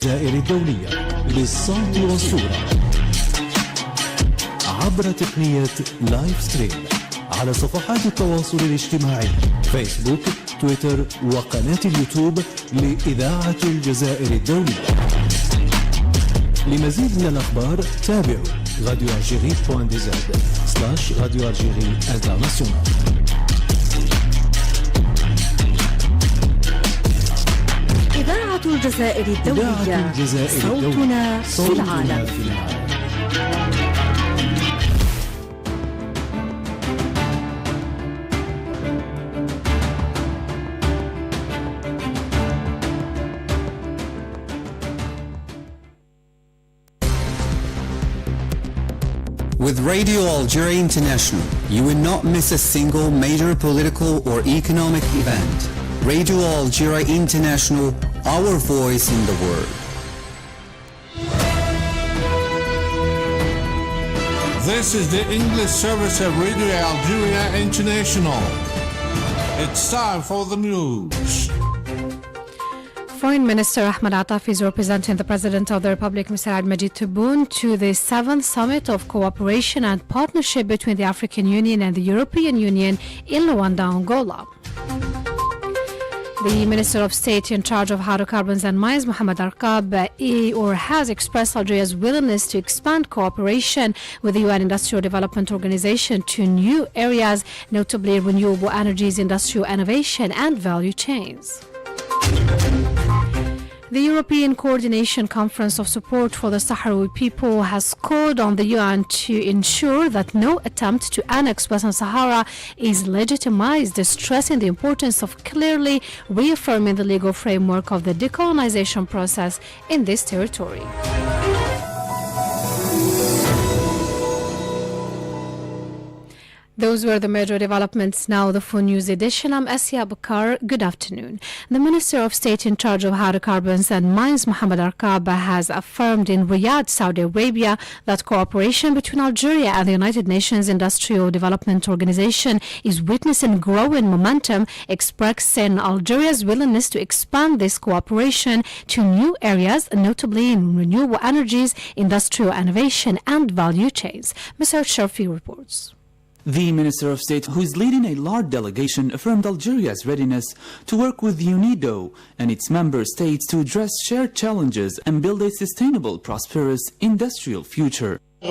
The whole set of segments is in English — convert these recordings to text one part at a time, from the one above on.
الجزائر الدولية للصوت والصورة عبر تقنية لايف ستريم على صفحات التواصل الاجتماعي فيسبوك، تويتر وقناة اليوتيوب لإذاعة الجزائر الدولية. لمزيد من الأخبار تابعوا radioalgerie.dz/Radio Algérie International. إذاعة الجزائر الدولية صوتنا في العالم. With Radio Algeria International, you will not miss a single major political or economic event. Radio Algeria International, our voice in the world. This is the English service of Radio Algeria International. It's time for the news. Foreign Minister Ahmed Attaf is representing the President of the Republic, Mr. Abdelmajid Tebboune, to the 7th Summit of Cooperation and Partnership between the African Union and the European Union in Luanda, Angola. The Minister of State in charge of hydrocarbons and mines, Mohamed Arkab, has expressed Algeria's willingness to expand cooperation with the UN Industrial Development Organization to new areas, notably renewable energies, industrial innovation and value chains. The European Coordination Conference of Support for the Sahrawi People has called on the UN to ensure that no attempt to annex Western Sahara is legitimized, stressing the importance of clearly reaffirming the legal framework of the decolonization process in this territory. Those were the major developments. Now the full news edition. I'm Assia Bakar. Good afternoon. The Minister of State in charge of hydrocarbons and mines, Mohamed Arkab, has affirmed in Riyadh, Saudi Arabia, that cooperation between Algeria and the United Nations Industrial Development Organization is witnessing growing momentum, expressing Algeria's willingness to expand this cooperation to new areas, notably in renewable energies, industrial innovation and value chains. Mr. Sharfi reports. The Minister of State, who is leading a large delegation, affirmed Algeria's readiness to work with UNIDO and its member states to address shared challenges and build a sustainable, prosperous industrial future. We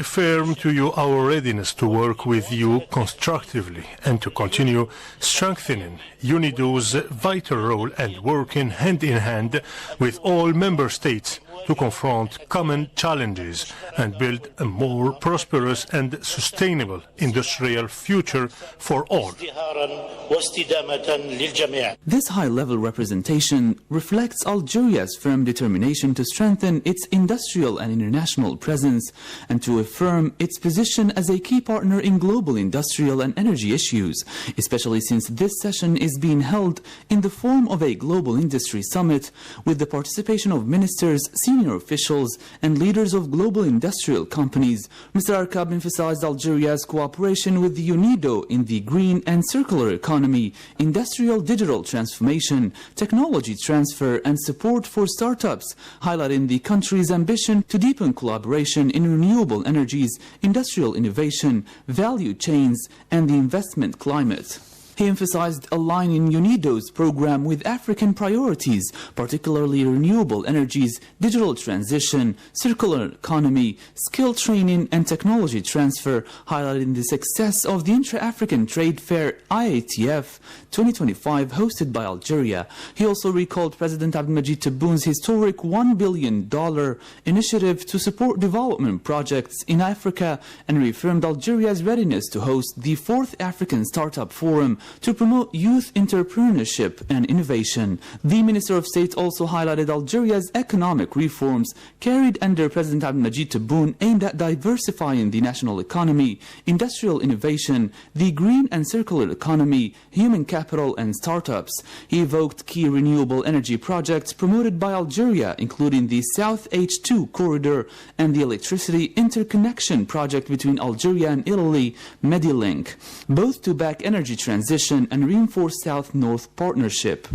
affirm to you our readiness to work with you constructively and to continue strengthening UNIDO's vital role and working hand in hand with all member states to confront common challenges and build a more prosperous and sustainable industrial future for all. This high-level representation reflects Algeria's firm determination to strengthen its industrial and international presence and to affirm its position as a key partner in global industrial and energy issues, especially since this session is being held in the form of a global industry summit with the participation of ministers, senior officials and leaders of global industrial companies. Mr. Arkab emphasized Algeria's cooperation with the UNIDO in the green and circular economy, industrial digital transformation, technology transfer and support for startups, highlighting the country's ambition to deepen collaboration in renewable energies, industrial innovation, value chains and the investment climate. He emphasized aligning UNIDO's program with African priorities, particularly renewable energies, digital transition, circular economy, skill training and technology transfer, highlighting the success of the Intra-African Trade Fair IATF 2025 hosted by Algeria. He also recalled President Abdelmajid Tebboune's historic $1 billion initiative to support development projects in Africa and reaffirmed Algeria's readiness to host the 4th African Startup Forum to promote youth entrepreneurship and innovation. The Minister of State also highlighted Algeria's economic reforms carried under President Abdelmajid Tebboune aimed at diversifying the national economy, industrial innovation, the green and circular economy, human capital and startups. He evoked key renewable energy projects promoted by Algeria, including the South H2 corridor and the electricity interconnection project between Algeria and Italy, Medilink, both to back energy transition and reinforce South-North partnership.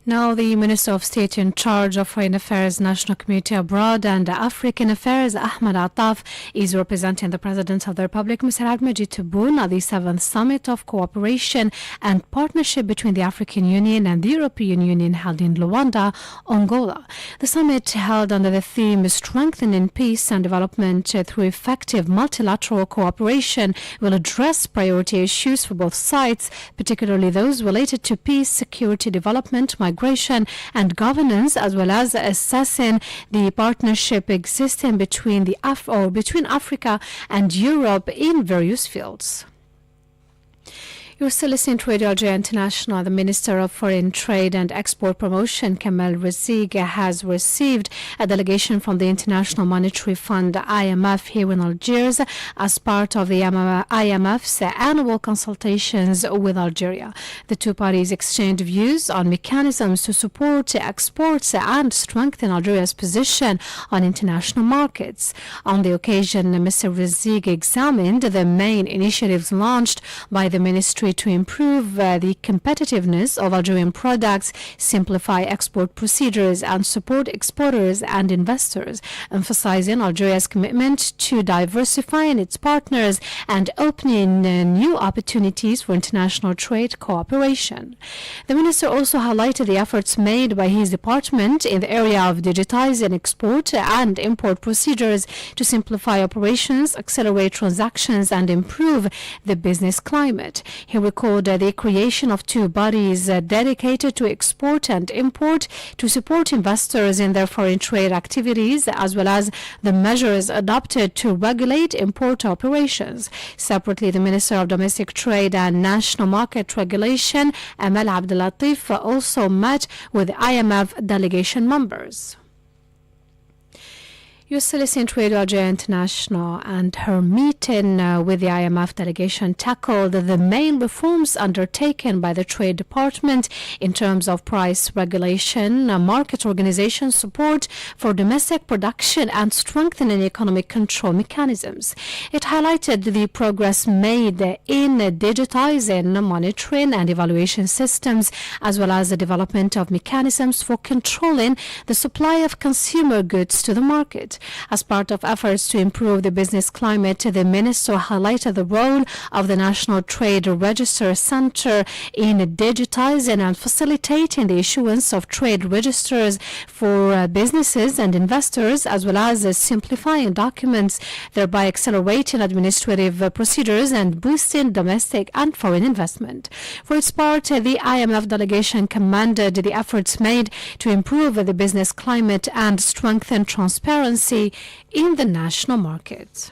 Now, the Minister of State in charge of Foreign Affairs, National Community Abroad and African Affairs, Ahmed Attaf, is representing the President of the Republic, Mr. Abdelmajid Tebboune, at the 7th Summit of Cooperation and Partnership between the African Union and the European Union held in Luanda, Angola. The summit, held under the theme Strengthening Peace and Development through Effective Multilateral Cooperation, will address priority issues for both sides, particularly those related to peace, security, development, migration and governance, as well as assessing the partnership existing between between Africa and Europe in various fields. You're still listening to Radio Algeria International. The Minister of Foreign Trade and Export Promotion, Kamel Rizig, has received a delegation from the International Monetary Fund, IMF, here in Algiers as part of the IMF's annual consultations with Algeria. The two parties exchanged views on mechanisms to support exports and strengthen Algeria's position on international markets. On the occasion, Mr. Rizig examined the main initiatives launched by the Ministry to improve the competitiveness of Algerian products, simplify export procedures and support exporters and investors, emphasizing Algeria's commitment to diversifying its partners and opening new opportunities for international trade cooperation. The minister also highlighted the efforts made by his department in the area of digitizing export and import procedures to simplify operations, accelerate transactions and improve the business climate. He recalled the creation of two bodies dedicated to export and import to support investors in their foreign trade activities, as well as the measures adopted to regulate import operations. Separately, the Minister of Domestic Trade and National Market Regulation, Amal Abdelatif, also met with IMF delegation members. You're still listening to Radio Algeria International, and her meeting with the IMF delegation tackled the main reforms undertaken by the Trade Department in terms of price regulation, market organization, support for domestic production, and strengthening economic control mechanisms. It highlighted the progress made in digitizing monitoring and evaluation systems, as well as the development of mechanisms for controlling the supply of consumer goods to the market. As part of efforts to improve the business climate, the minister highlighted the role of the National Trade Register Center in digitizing and facilitating the issuance of trade registers for businesses and investors, as well as simplifying documents, thereby accelerating administrative procedures and boosting domestic and foreign investment. For its part, the IMF delegation commended the efforts made to improve the business climate and strengthen transparency in the national market.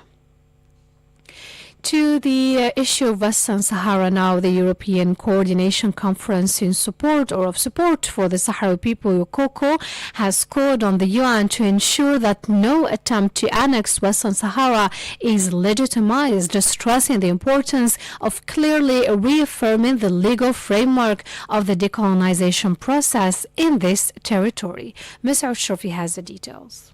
To the issue of Western Sahara now, the European Coordination Conference in support for the Sahrawi people, UCOCO, has called on the UN to ensure that no attempt to annex Western Sahara is legitimized, stressing the importance of clearly reaffirming the legal framework of the decolonization process in this territory. Ms. Arshrafi has the details.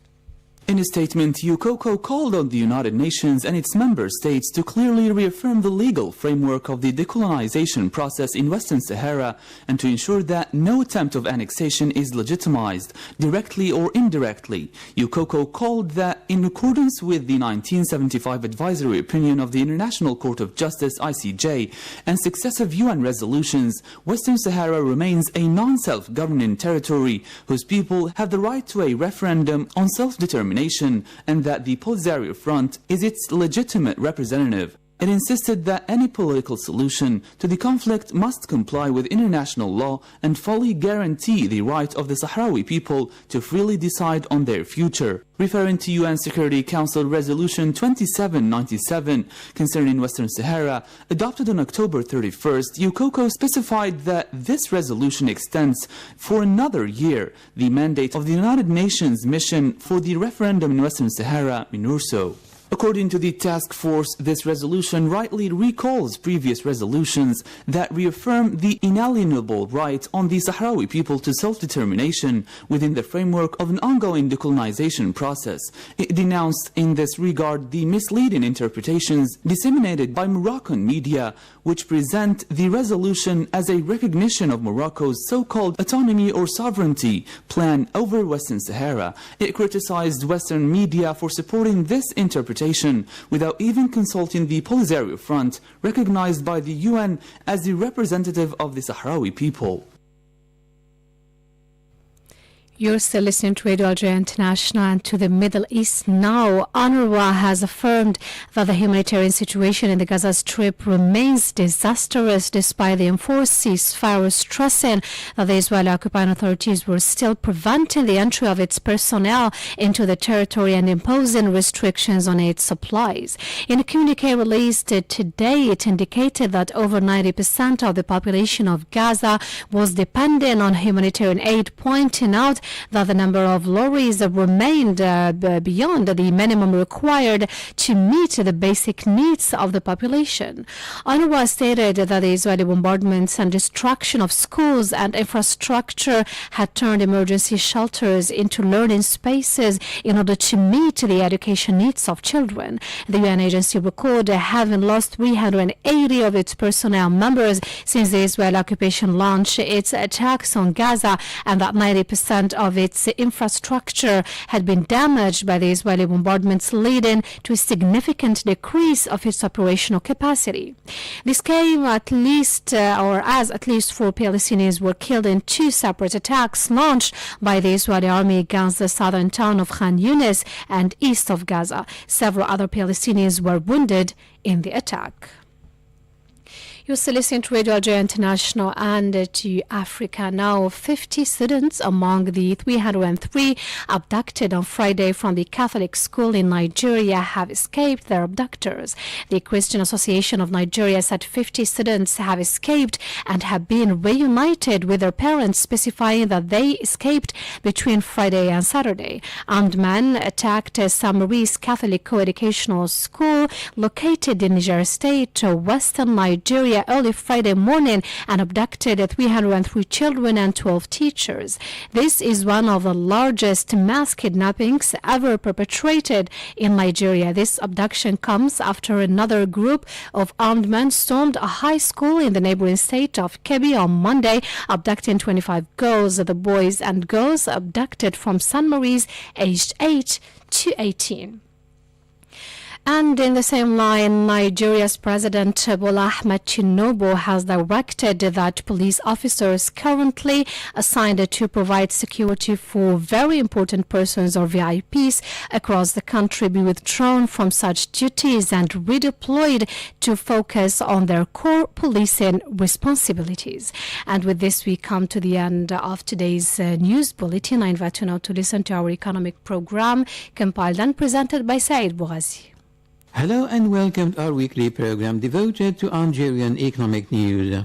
In a statement, UCOCO called on the United Nations and its member states to clearly reaffirm the legal framework of the decolonization process in Western Sahara and to ensure that no attempt of annexation is legitimized, directly or indirectly. UCOCO called that, in accordance with the 1975 advisory opinion of the International Court of Justice, ICJ, and successive UN resolutions, Western Sahara remains a non-self-governing territory whose people have the right to a referendum on self-determination, and that the Polisario Front is its legitimate representative. It insisted that any political solution to the conflict must comply with international law and fully guarantee the right of the Sahrawi people to freely decide on their future. Referring to UN Security Council Resolution 2797 concerning Western Sahara, adopted on October 31st, UCOCO specified that this resolution extends for another year the mandate of the United Nations Mission for the Referendum in Western Sahara, MINURSO. According to the task force, this resolution rightly recalls previous resolutions that reaffirm the inalienable right on the Sahrawi people to self-determination within the framework of an ongoing decolonization process. It denounced in this regard the misleading interpretations disseminated by Moroccan media, which present the resolution as a recognition of Morocco's so-called autonomy or sovereignty plan over Western Sahara. It criticized Western media for supporting this interpretation without even consulting the Polisario Front, recognized by the UN as the representative of the Sahrawi people. You're still listening to Radio Algeria International and to the Middle East now. UNRWA has affirmed that the humanitarian situation in the Gaza Strip remains disastrous despite the enforced ceasefire, stressing that the Israeli occupying authorities were still preventing the entry of its personnel into the territory and imposing restrictions on aid supplies. In a communique released today, it indicated that over 90% of the population of Gaza was dependent on humanitarian aid, pointing out that the number of lorries remained beyond the minimum required to meet the basic needs of the population. UNRWA stated that the Israeli bombardments and destruction of schools and infrastructure had turned emergency shelters into learning spaces in order to meet the education needs of children. The UN agency recorded having lost 380 of its personnel members since the Israeli occupation launched its attacks on Gaza, and that 90% of its infrastructure had been damaged by the Israeli bombardments, leading to a significant decrease of its operational capacity. This came as at least 4 Palestinians were killed in 2 separate attacks launched by the Israeli army against the southern town of Khan Yunis and east of Gaza. Several other Palestinians were wounded in the attack. You're still listening to Radio Algeria International and to Africa Now. 50 students among the 303 abducted on Friday from the Catholic school in Nigeria have escaped their abductors. The Christian Association of Nigeria said 50 students have escaped and have been reunited with their parents, specifying that they escaped between Friday and Saturday. Armed men attacked St. Maurice Catholic Co-educational School located in Niger State, western Nigeria, early Friday morning and abducted 303 children and 12 teachers. This is one of the largest mass kidnappings ever perpetrated in Nigeria. This abduction comes after another group of armed men stormed a high school in the neighboring state of Kebbi on Monday, abducting 25 girls. The boys and girls abducted from St. Maurice aged 8 to 18. And in the same line, Nigeria's President Bola Ahmed Tinubu has directed that police officers currently assigned to provide security for very important persons or VIPs across the country be withdrawn from such duties and redeployed to focus on their core policing responsibilities. And with this, we come to the end of today's news bulletin. I invite you now to listen to our economic program compiled and presented by Said Bouazi. Hello and welcome to our weekly program devoted to Algerian economic news.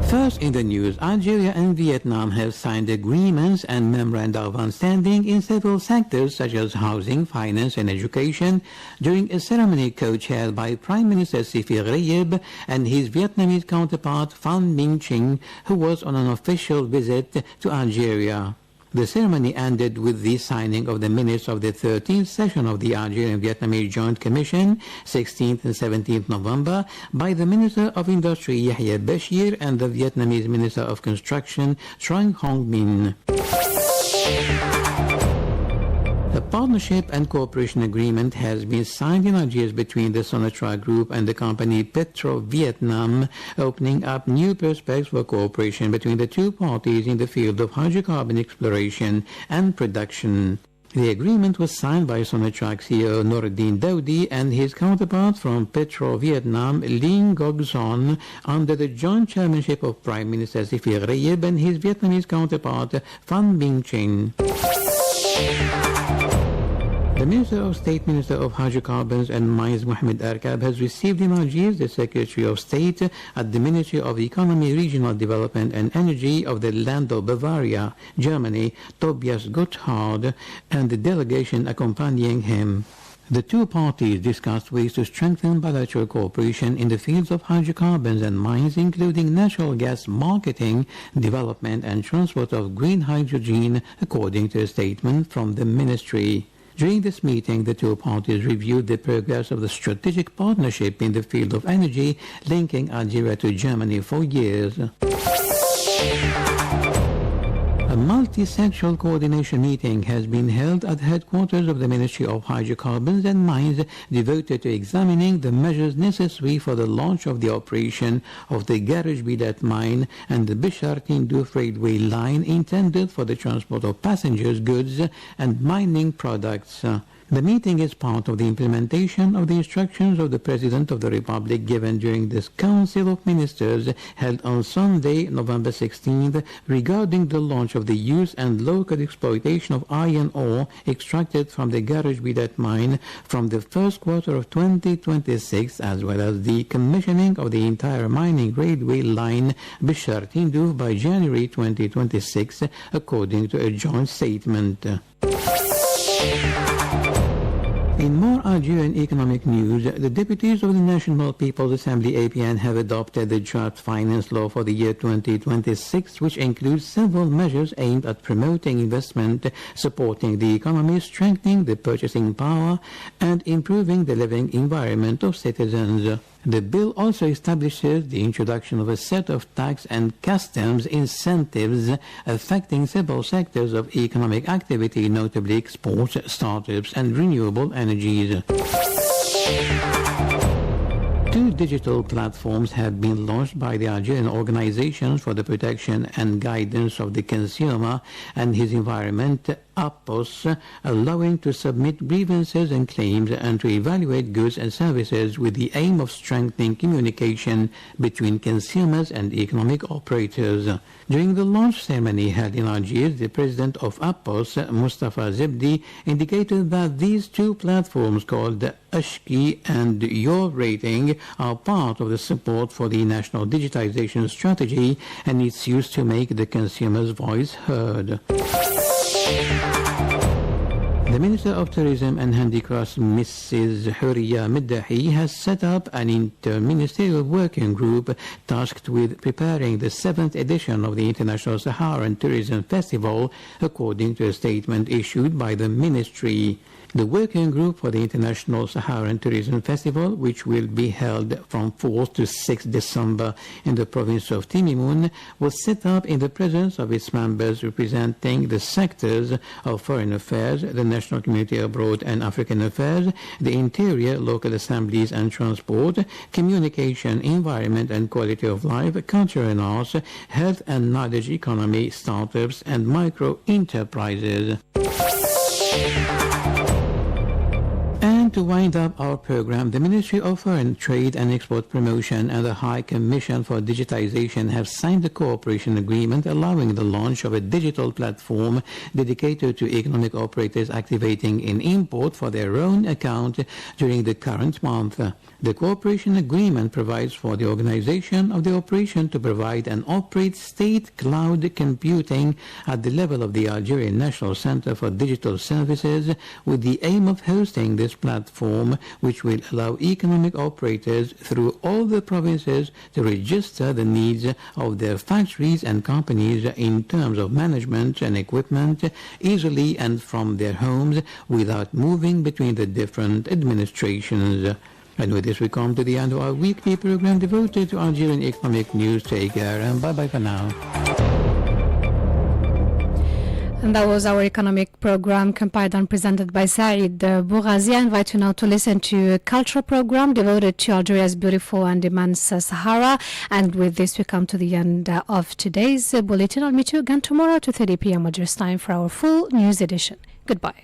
First in the news, Algeria and Vietnam have signed agreements and memoranda of understanding in several sectors such as housing, finance and education during a ceremony co-chaired by Prime Minister Sifir Rayeb and his Vietnamese counterpart Phan Minh Chinh, who was on an official visit to Algeria. The ceremony ended with the signing of the minutes of the 13th session of the Algerian-Vietnamese Joint Commission, 16th and 17th November, by the Minister of Industry Yahya Bashir and the Vietnamese Minister of Construction Truong Hong Minh. A partnership and cooperation agreement has been signed in Algiers between the Sonatrach Group and the company Petro Vietnam, opening up new prospects for cooperation between the two parties in the field of hydrocarbon exploration and production. The agreement was signed by Sonatrach CEO Noordin Daoudi and his counterpart from Petro Vietnam, Linh Ngoc Son, under the joint chairmanship of Prime Minister Sifir Rayeb and his Vietnamese counterpart Phan Minh Chinh. The Minister of State, Minister of Hydrocarbons and Mines, Mohamed Arkab, has received in Algiers the Secretary of State at the Ministry of Economy, Regional Development and Energy of the Land of Bavaria, Germany, Tobias Gotthard, and the delegation accompanying him. The two parties discussed ways to strengthen bilateral cooperation in the fields of hydrocarbons and mines, including natural gas marketing, development and transport of green hydrogen, according to a statement from the ministry. During this meeting, the two parties reviewed the progress of the strategic partnership in the field of energy, linking Algeria to Germany for years. A multi-sectoral coordination meeting has been held at the headquarters of the Ministry of Hydrocarbons and Mines, devoted to examining the measures necessary for the launch of the operation of the Garage Bidat mine and the Bishar Tindouf railway line, intended for the transport of passengers, goods and mining products. The meeting is part of the implementation of the instructions of the President of the Republic given during this Council of Ministers held on Sunday, November 16th, regarding the launch of the use and local exploitation of iron ore extracted from the Garage Bidat mine from the first quarter of 2026, as well as the commissioning of the entire mining railway line Bishar Tindouf by January 2026, according to a joint statement. In more Algerian economic news, the deputies of the National People's Assembly APN have adopted the draft finance law for the year 2026, which includes several measures aimed at promoting investment, supporting the economy, strengthening the purchasing power, and improving the living environment of citizens. The bill also establishes the introduction of a set of tax and customs incentives affecting several sectors of economic activity, notably exports, startups, and renewable energies. Two digital platforms have been launched by the Algerian Organizations for the Protection and Guidance of the Consumer and His Environment, APOS, allowing to submit grievances and claims and to evaluate goods and services with the aim of strengthening communication between consumers and economic operators. During the launch ceremony held in Algiers, the president of APOS, Mustafa Zebdi, indicated that these two platforms called Ashki and Your Rating are part of the support for the national digitization strategy and its use to make the consumer's voice heard. The Minister of Tourism and Handicrafts, Mrs. Huriya Middahi, has set up an interministerial working group tasked with preparing the 7th edition of the International Saharan Tourism Festival, according to a statement issued by the ministry. The working group for the International Saharan Tourism Festival, which will be held from 4th to 6th December in the province of Timimoun, was set up in the presence of its members representing the sectors of foreign affairs, the national community abroad and African affairs, the interior, local assemblies and transport, communication, environment and quality of life, culture and arts, health and knowledge economy, startups and micro-enterprises. And to wind up our program, the Ministry of Foreign Trade and Export Promotion and the High Commission for Digitization have signed a cooperation agreement allowing the launch of a digital platform dedicated to economic operators activating in import for their own account during the current month. The cooperation agreement provides for the organization of the operation to provide and operate state cloud computing at the level of the Algerian National Center for Digital Services, with the aim of hosting this platform, which will allow economic operators through all the provinces to register the needs of their factories and companies in terms of management and equipment easily and from their homes without moving between the different administrations. And with this we come to the end of our weekly program devoted to Algerian economic news. Take care and bye-bye for now. And that was our economic program compiled and presented by Saeed Boughazi. I invite you now to listen to a cultural program devoted to Algeria's beautiful and immense Sahara. And with this we come to the end of today's bulletin. I'll meet you again tomorrow at 2:30 p.m. Algiers time for our full news edition. Goodbye.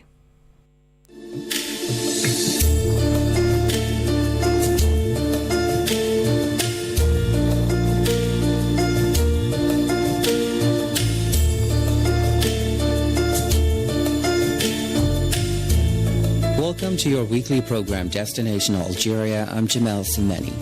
to your weekly program Destination Algeria. I'm Jamal Simeni.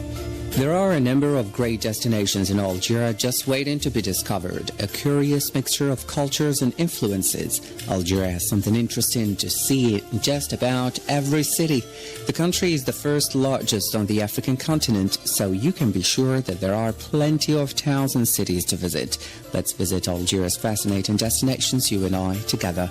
There are a number of great destinations in Algeria just waiting to be discovered. A curious mixture of cultures and influences. Algeria has something interesting to see in just about every city. The country is the first largest on the African continent, so you can be sure that there are plenty of towns and cities to visit. Let's visit Algeria's fascinating destinations, you and I, together.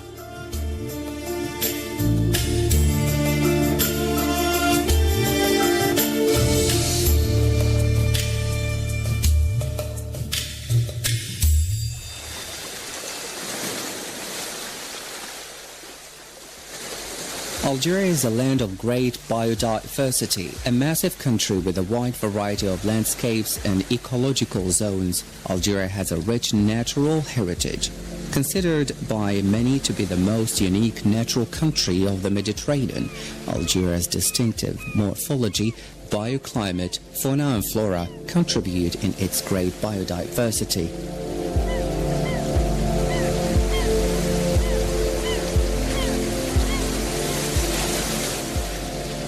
Algeria is a land of great biodiversity, a massive country with a wide variety of landscapes and ecological zones. Algeria has a rich natural heritage. Considered by many to be the most unique natural country of the Mediterranean, Algeria's distinctive morphology, bioclimate, fauna and flora contribute in its great biodiversity.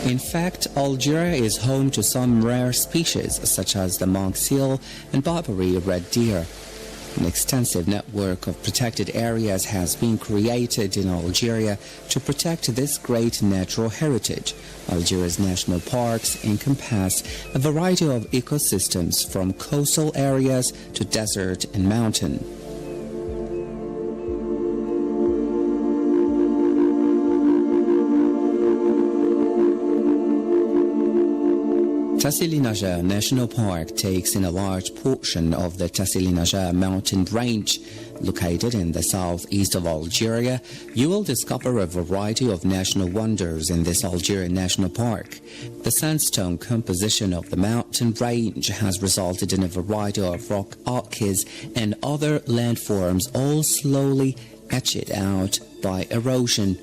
In fact, Algeria is home to some rare species such as the monk seal and Barbary red deer. An extensive network of protected areas has been created in Algeria to protect this great natural heritage. Algeria's national parks encompass a variety of ecosystems from coastal areas to desert and mountain. Tassili N'Ajjer National Park takes in a large portion of the Tassili N'Ajjer mountain range. Located in the southeast of Algeria, you will discover a variety of national wonders in this Algerian National Park. The sandstone composition of the mountain range has resulted in a variety of rock arches and other landforms, all slowly etched out by erosion.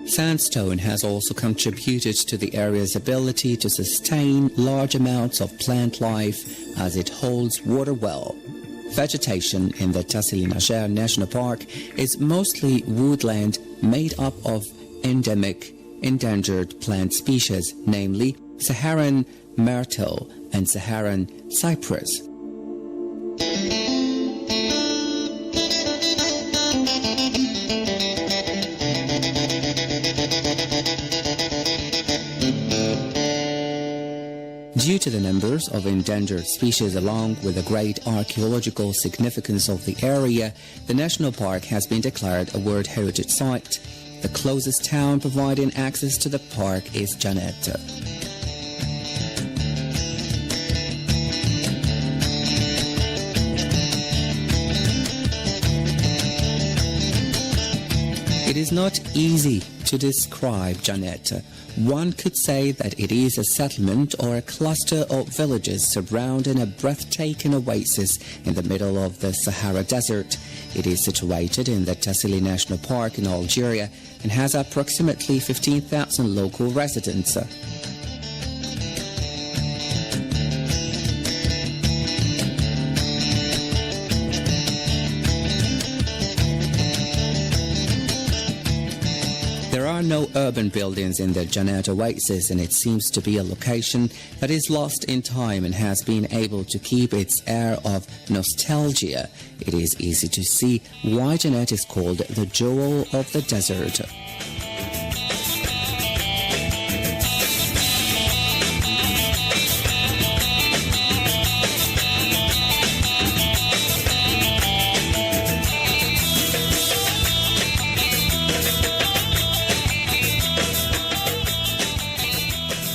Sandstone has also contributed to the area's ability to sustain large amounts of plant life as it holds water well. Vegetation in the Tassili N'Ajjer National Park is mostly woodland made up of endemic, endangered plant species, namely Saharan myrtle and Saharan cypress. Due to the numbers of endangered species along with the great archaeological significance of the area, the national park has been declared a World Heritage Site. The closest town providing access to the park is Djennet. It is not easy to describe Djennet. One could say that it is a settlement or a cluster of villages surrounding a breathtaking oasis in the middle of the Sahara Desert. It is situated in the Tassili National Park in Algeria and has approximately 15,000 local residents. There are no urban buildings in the Djennet Oasis, and it seems to be a location that is lost in time and has been able to keep its air of nostalgia. It is easy to see why Djennet is called the jewel of the desert.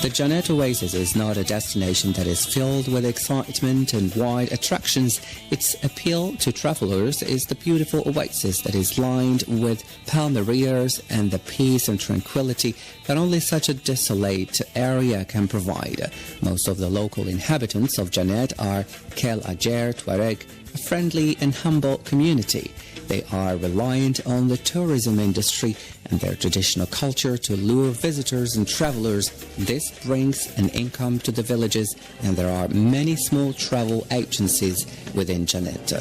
The Djennet Oasis is not a destination that is filled with excitement and wide attractions. Its appeal to travelers is the beautiful oasis that is lined with palmerias and the peace and tranquility that only such a desolate area can provide. Most of the local inhabitants of Djennet are Kel Adjer Tuareg, a friendly and humble community. They are reliant on the tourism industry and their traditional culture to lure visitors and travelers. This brings an income to the villages, and there are many small travel agencies within Djennet.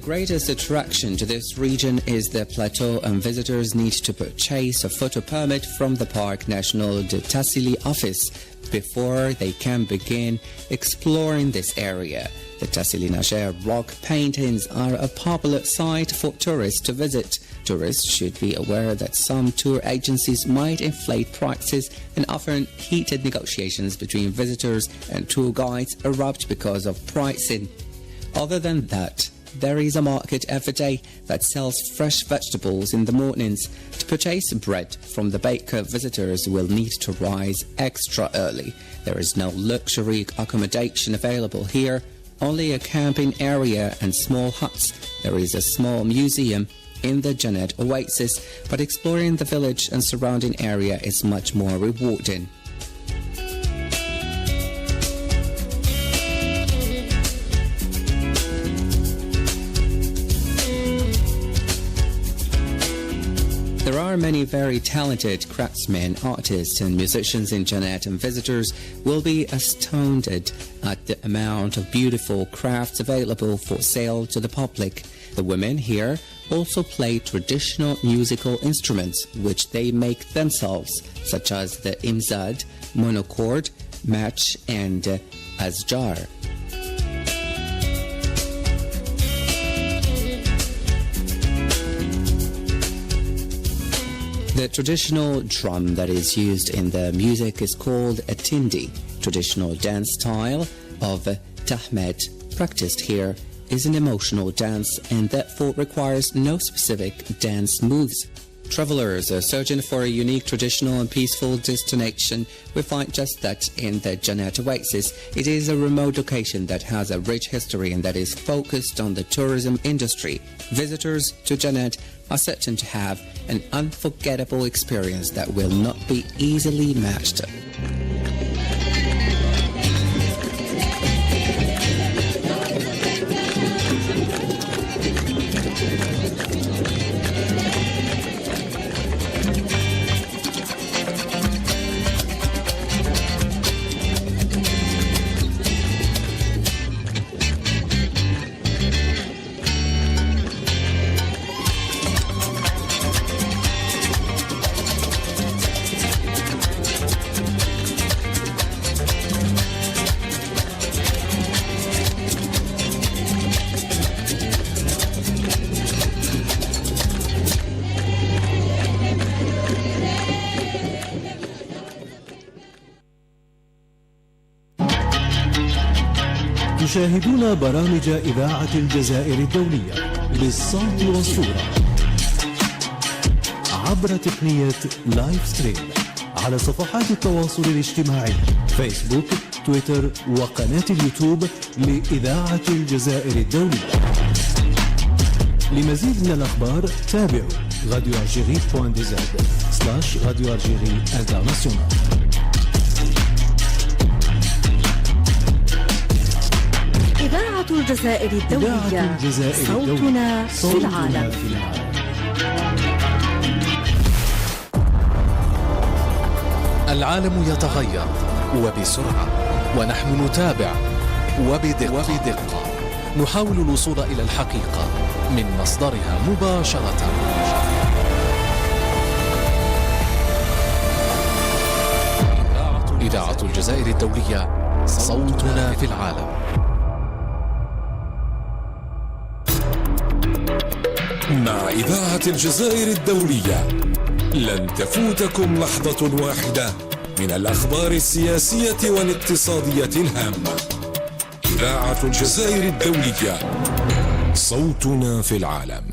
greatest attraction to this region is the plateau, and visitors need to purchase a photo permit from the Parc National de Tassili office before they can begin exploring this area. The Tassili Nasher rock paintings are a popular site for tourists to visit. Tourists should be aware that some tour agencies might inflate prices, and often heated negotiations between visitors and tour guides erupt because of pricing. Other than that, there is a market every day that sells fresh vegetables in the mornings. To purchase bread from the baker, visitors will need to rise extra early. There is no luxury accommodation available here, only a camping area and small huts. There is a small museum in the Janet Oasis, but exploring the village and surrounding area is much more rewarding. There are many very talented craftsmen, artists and musicians in Janet, and visitors will be astounded at the amount of beautiful crafts available for sale to the public. The women here also play traditional musical instruments which they make themselves, such as the imzad, monochord, match and asjar. The traditional drum that is used in the music is called a tindi. Traditional dance style of tahmed, practiced here, is an emotional dance and therefore requires no specific dance moves. Travelers are searching for a unique, traditional and peaceful destination. We find just that in the Janet Oasis. It is a remote location that has a rich history and that is focused on the tourism industry. Visitors to Janet are certain to have an unforgettable experience that will not be easily matched. تشاهدون برامج إذاعة الجزائر الدولية بالصوت والصورة عبر تقنية لايف ستريم على صفحات التواصل الاجتماعي فيسبوك، تويتر وقناة اليوتيوب لإذاعة الجزائر الدولية. لمزيد من الأخبار تابعوا radioalgerie.dz/Radio Algérie International. إذاعة الجزائر الدولية صوتنا في العالم. العالم يتغير وبسرعة، ونحن نتابع وبدقة نحاول الوصول إلى الحقيقة من مصدرها مباشرة. إذاعة الجزائر الدولية صوتنا في العالم. مع إذاعة الجزائر الدولية لن تفوتكم لحظة واحدة من الأخبار السياسية والاقتصادية الهامة. إذاعة الجزائر الدولية صوتنا في العالم.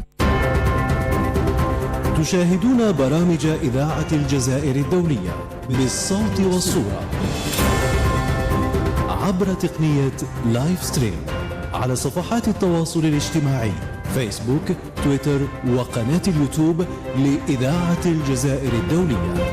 تشاهدون برامج إذاعة الجزائر الدولية بالصوت والصورة عبر تقنية لايف ستريم على صفحات التواصل الاجتماعي فيسبوك، تويتر وقناة اليوتيوب لإذاعة الجزائر الدولية.